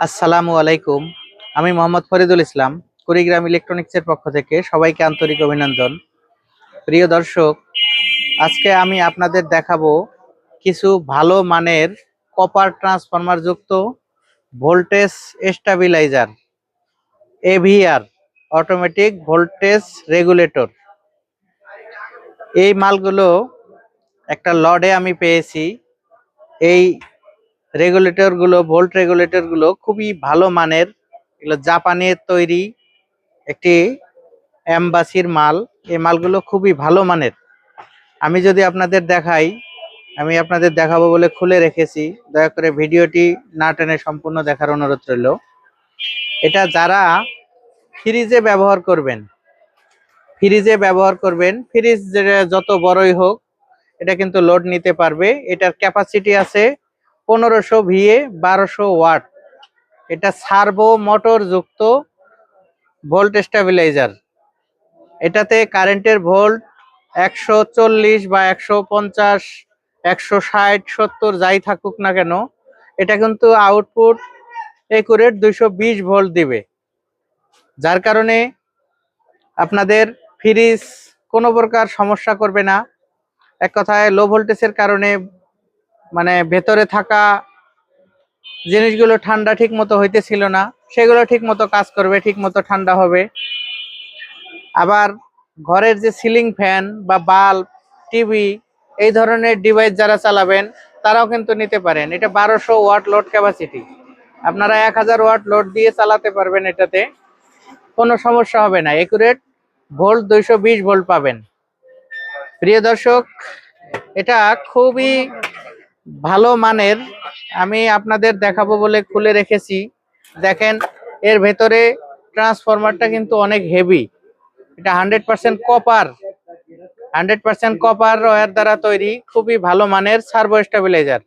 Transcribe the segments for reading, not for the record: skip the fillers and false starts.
আসসালামু আলাইকুম। আমি মোহাম্মদ ফরিদুল ইসলাম, কুড়িগ্রাম ইলেকট্রনিক্সের পক্ষ থেকে সবাইকে আন্তরিক অভিনন্দন। প্রিয় দর্শক, আজকে আমি আপনাদের দেখাবো কিছু ভালো মানের কপার ট্রান্সফরমার যুক্ত voltage stabiliser, AVR, automatic voltage regulator. এই মালগুলো একটা লডে আমি পেয়েছি। এই রেগুলেটরগুলো, ভোল্ট রেগুলেটরগুলো খুবই ভালো মানের। এগুলো জাপানের তৈরি একটি অ্যাম্বাসির মাল। এই মালগুলো খুবই ভালো মানের। আমি যদি আপনাদের দেখাই, আমি আপনাদের দেখাবো বলে খুলে রেখেছি। দয়া করে ভিডিওটি না টেনে সম্পূর্ণ দেখার অনুরোধ রইল। এটা যারা ফ্রিজে ব্যবহার করবেন, ফ্রিজ যত বড়ই হোক, এটা কিন্তু লোড নিতে পারবে। এটার ক্যাপাসিটি আছে 1500 ভিএ, 1200 ওয়াট। এটা সার্ভো মোটর যুক্ত ভোল্ট স্টেবিলাইজার। এটাতে কারেন্টের ভোল্ট 140 বা 150, 160, 70 যাই থাকুক না কেন, এটা কিন্তু আউটপুট একুরেট 220 ভোল্ট দিবে। যার কারণে আপনাদের ফ্রিজ কোনো প্রকার সমস্যা করবে না। এক কথায় লো ভোল্টেজের কারণে মানে ভেতরে থাকা জিনিসগুলো ঠান্ডা ঠিক মতো হইতেছিল না, সেগুলো ঠিক মতো কাজ করবে, ঠিক মতো ঠান্ডা হবে। আবার ঘরের যে সিলিং ফ্যান বা বাল্ব, টিভি, এই ধরনের ডিভাইস যারা চালাবেন তারাও কিন্তু নিতে পারেন। এটা 1200 ওয়াট লোড ক্যাপাসিটি। আপনারা 1000 ওয়াট লোড দিয়ে চালাতে পারবেন। এটাতে কোনো সমস্যা হবে না। একুরেট ভোল্ট 220 ভোল্ট পাবেন। প্রিয় দর্শক, এটা খুবই ভালো মানের। আমি আপনাদের দেখাবো বলে খুলে রেখেছি। দেখেন, এর ভেতরে ট্রান্সফরমারটা কিন্তু অনেক হেভি। এটা 100% কপার, 100% কপার ওয়্যার দ্বারা তৈরি। খুবই ভালো মানের সার্ভো স্টেবিলাইজার।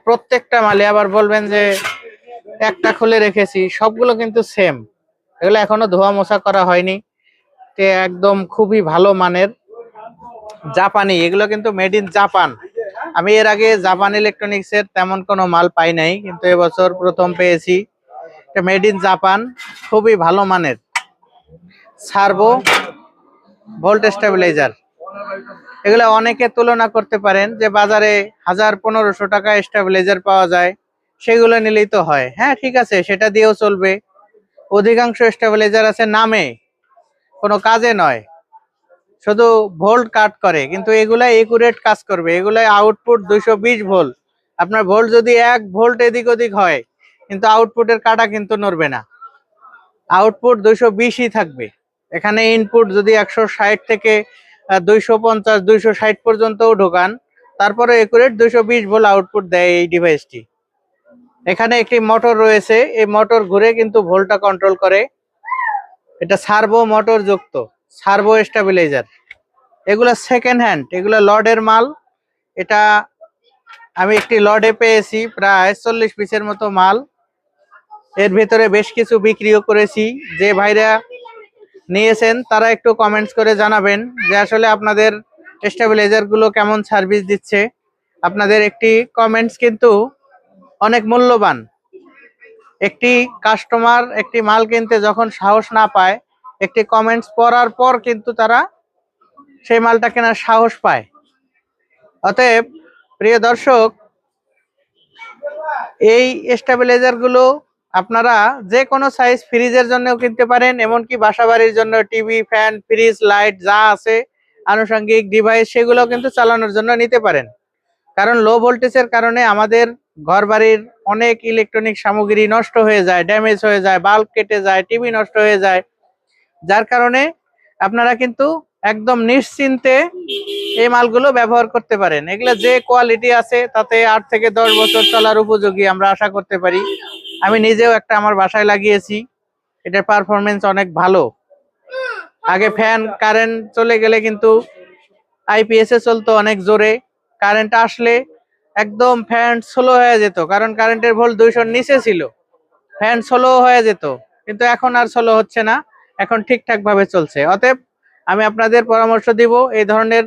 প্রত্যেকটা মালে আবার বলবেন যে একটা খুলে রেখেছি, সবগুলো কিন্তু সেম। এগুলো এখনো ধোয়া মোছা করা হয়নি। একদম খুবই ভালো মানের জাপানি। এগুলো কিন্তু মেড ইন জাপান। আমি এর আগে জাপান ইলেকট্রনিক্স এর তেমন কোনো মাল পাই নাই, কিন্তু এবছর প্রথম পেয়েছি। এটা মেড ইন জাপান, খুবই ভালো মানের সার্ভো ভোল্ট স্টেবিলাইজার। এগুলো অনেকে তুলনা করতে পারেন যে বাজারে 1000-1500 টাকা স্টেবিলাইজার পাওয়া যায়, সেগুলো নিলেই তো হয়। হ্যাঁ, ঠিক আছে, সেটা দিয়েও চলবে। অধিকাংশ স্টেবিলাইজার আছে নামে, কোনো কাজে নয়, শুধু ভোল্ট কাট করে। কিন্তু এগুলা একুরেট কাজ করবে। এগুলা আউটপুট 220 ভোল্ট। আপনার ভোল্ট যদি 1 ভোল্ট এদিক ওদিক হয়, কিন্তু আউটপুটের কাটা কিন্তু নড়বে না। আউটপুট 220ই থাকবে। এখানে ইনপুট যদি 160 থেকে 250, 260 পর্যন্তও ঢোকান, তারপরে একুরেট 220 ভোল্ট আউটপুট দেয় এই ডিভাইসটি। এখানে একটি মোটর রয়েছে, এই মোটর ঘুরে কিন্তু ভোল্টটা কন্ট্রোল করে। এটা সার্ভো মোটর যুক্ত সার্ভো স্টেবিলাইজার। এগুলো সেকেন্ড হ্যান্ড, এগুলো লডের মাল। এটা আমি একটি লডে পেয়েছি প্রায় 40 পিসের মতো মাল। এর ভেতরে বেশ কিছু বিক্রিও করেছি। যে ভাইরা নিয়েছেন তারা একটু কমেন্টস করে জানাবেন যে আসলে আপনাদের স্টেবিলাইজার গুলো কেমন সার্ভিস দিচ্ছে। আপনাদের একটি কমেন্টস কিন্তু অনেক মূল্যবান। একটি কাস্টমার একটি মাল কিনতে যখন সাহস না পায়, একটি কমেন্টস পড়ার পর কিন্তু তারা সেই মালটা কেনার সাহস পায়। অতএব প্রিয় দর্শক, এই স্টেবিলাইজার গুলো আপনারা যে কোনো সাইজ ফ্রিজের জন্যও কিনতে পারেন, এমনকি বাসাবাড়ির জন্য টিভি, ফ্যান, ফ্রিজ, লাইট যা আছে আনুষঙ্গিক ডিভাইস, সেগুলো কিন্তু চালানোর জন্য নিতে পারেন। কারণ লো ভোল্টেজের কারণে আমাদের ঘরবাড়ির অনেক ইলেকট্রনিক সামগ্রী নষ্ট হয়ে যায়, ড্যামেজ হয়ে যায়, বাল্ব কেটে যায়, টিভি নষ্ট হয়ে যায়। যার কারণে আপনারা কিন্তু একদম নিশ্চিন্তে এই মালগুলো ব্যবহার করতে পারেন। এগুলো যে কোয়ালিটি আছে তাতে 8 থেকে 10 বছর চলার উপযোগী আমরা আশা করতে পারি। আমি নিজেও একটা আমার বাসায় লাগিয়েছি। এটার পারফরমেন্স অনেক ভালো। আগে ফ্যান কারেন্ট চলে গেলে কিন্তু আইপিএস এ চলতো অনেক জোরে। কারেন্ট আসলে একদম ফ্যান স্লো হয়ে যেত, কারণ কারেন্টের ভোল্ট 200-র নিচে ছিল। ফ্যান স্লো হয়ে যেত, কিন্তু এখন আর স্লো হচ্ছে না, এখন ঠিকঠাক ভাবে চলছে। অতএব আমি আপনাদের পরামর্শ দিব, এই ধরনের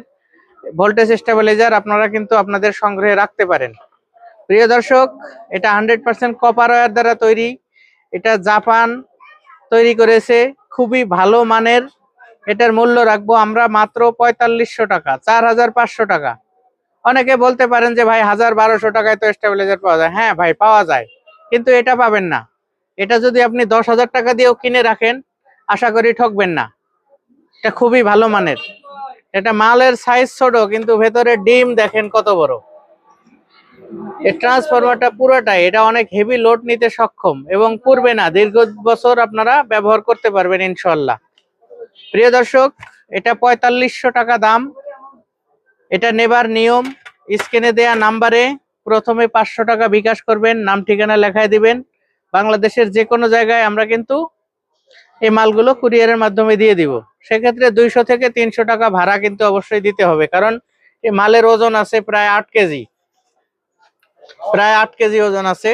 ভোল্টেজ স্টেবিলাইজার আপনারা কিন্তু আপনাদের সংগ্রহে রাখতে পারেন। প্রিয় দর্শক, এটা 100% কপার ওয়্যার দ্বারা তৈরি। এটা জাপান তৈরি করেছে, খুবই ভালো মানের। এটার মূল্য রাখবো আমরা মাত্র 4500 টাকা, 4500 টাকা। অনেকে বলতে পারেন যে ভাই 1000-1200 টাকায় তো স্টেবিলাইজার পাওয়া যায়। হ্যাঁ ভাই, পাওয়া যায়, কিন্তু এটা পাবেন না। এটা যদি আপনি 10,000 টাকা দিয়েও কিনে রাখেন, আশা করি ঠকবেন না। এটা খুবই ভালো মানের। এটা মালের সাইজ ছোট, কিন্তু ভেতরে ডিম দেখেন কত বড়। এই ট্রান্সফরমারটা পুরোটাই, এটা অনেক হেভি লোড নিতে সক্ষম এবং পূর্বে না, দীর্ঘ বছর আপনারা ব্যবহার করতে পারবেন ইনশাল্লাহ। প্রিয় দর্শক, এটা 4500 টাকা দাম। এটা নেবার নিয়ম, স্ক্রিনে দেয়া নাম্বারে প্রথমে 500 টাকা বিকাশ করবেন, নাম ঠিকানা লেখায় দিবেন। বাংলাদেশের যে কোনো জায়গায় আমরা কিন্তু এই মালগুলো কুরিয়ারের মাধ্যমে দিয়ে দিব। সেক্ষেত্রে 200 থেকে 300 টাকা ভাড়া কিন্তু অবশ্যই দিতে হবে, কারণ এই মালের ওজন আছে প্রায় 8 কেজি। প্রায় 8 কেজি ওজন আছে,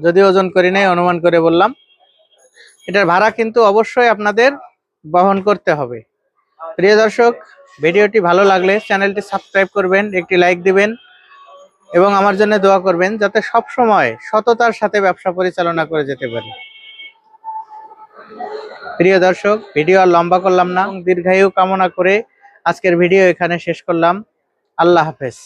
যদি ওজন করি নাই, অনুমান করে বললাম। এটার ভাড়া কিন্তু অবশ্যই আপনাদের বহন করতে হবে। প্রিয় দর্শক, ভিডিওটি ভালো লাগলে চ্যানেলটি সাবস্ক্রাইব করবেন, একটি লাইক দিবেন এবং আমার জন্য দোয়া করবেন, যাতে সব সময় সততার সাথে ব্যবসা পরিচালনা করে যেতে পারি। প্রিয় দর্শক, ভিডিও আর লম্বা করলাম না, দীর্ঘায়ু কামনা করে আজকের ভিডিও এখানে শেষ করলাম। আল্লাহ হাফেজ।